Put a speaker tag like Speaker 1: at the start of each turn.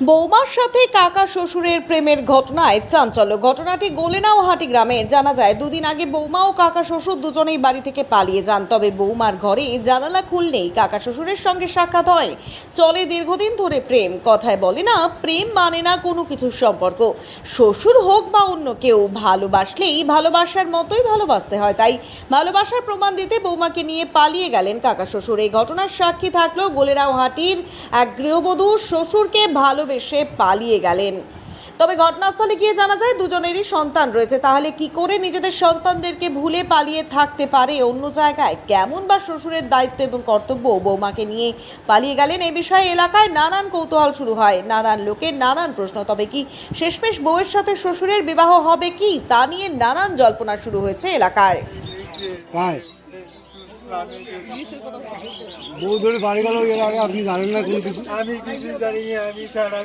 Speaker 1: বৌমার সাথে কাকা শ্বশুরের প্রেমের ঘটনায় চাঞ্চল্য। ঘটনাটি গোলেনাওহাটি গ্রামের। জানা যায় দুদিন আগে বৌমা ও কাকা শ্বশুর দুজনেই বাড়ি থেকে পালিয়ে যান। তবে বৌমার ঘরে জানালা খুললেই কাকা শ্বশুরের সঙ্গে সাক্ষাৎ হয়। চলে দীর্ঘদিন ধরে প্রেম। কথায় বলে না, প্রেম মানে না কোনো কিছুর সম্পর্ক। শ্বশুর হোক বা অন্য কেউ, ভালোবাসলেই ভালোবাসার মতোই ভালোবাসতে হয়। তাই ভালোবাসার প্রমাণ দিতে বৌমাকে নিয়ে পালিয়ে গেলেন কাকা শ্বশুর। এই ঘটনার সাক্ষী থাকলো গোলেনাওহাটির এক গৃহবধূ। শ্বশুরকে ভালোবেসে পালিয়ে গেলেন। তবে ঘটনাস্থলে গিয়ে জানা যায় দুজনেরই সন্তান রয়েছে। তাহলে কি করে নিজেদের সন্তানদেরকে ভুলে পালিয়ে থাকতে পারে অন্য জায়গায়? কেমন বা শ্বশুরের দায়িত্ব এবং কর্তব্য বৌমাকে নিয়ে পালিয়ে গেলেন? এই বিষয়ে এলাকায় নানান কৌতূহল শুরু হয়, নানান লোকের নানান প্রশ্ন। তবে কি শেষমেশ বউয়ের সাথে শ্বশুরের বিবাহ হবে কি, তা নিয়ে নানান জল্পনা শুরু হয়েছে এলাকায়।
Speaker 2: বউ ধরে বাড়ি গেল, এর আগে আপনি জানেন না কোনো কিছু?
Speaker 3: আমি কিছু জানি না, আমি সারা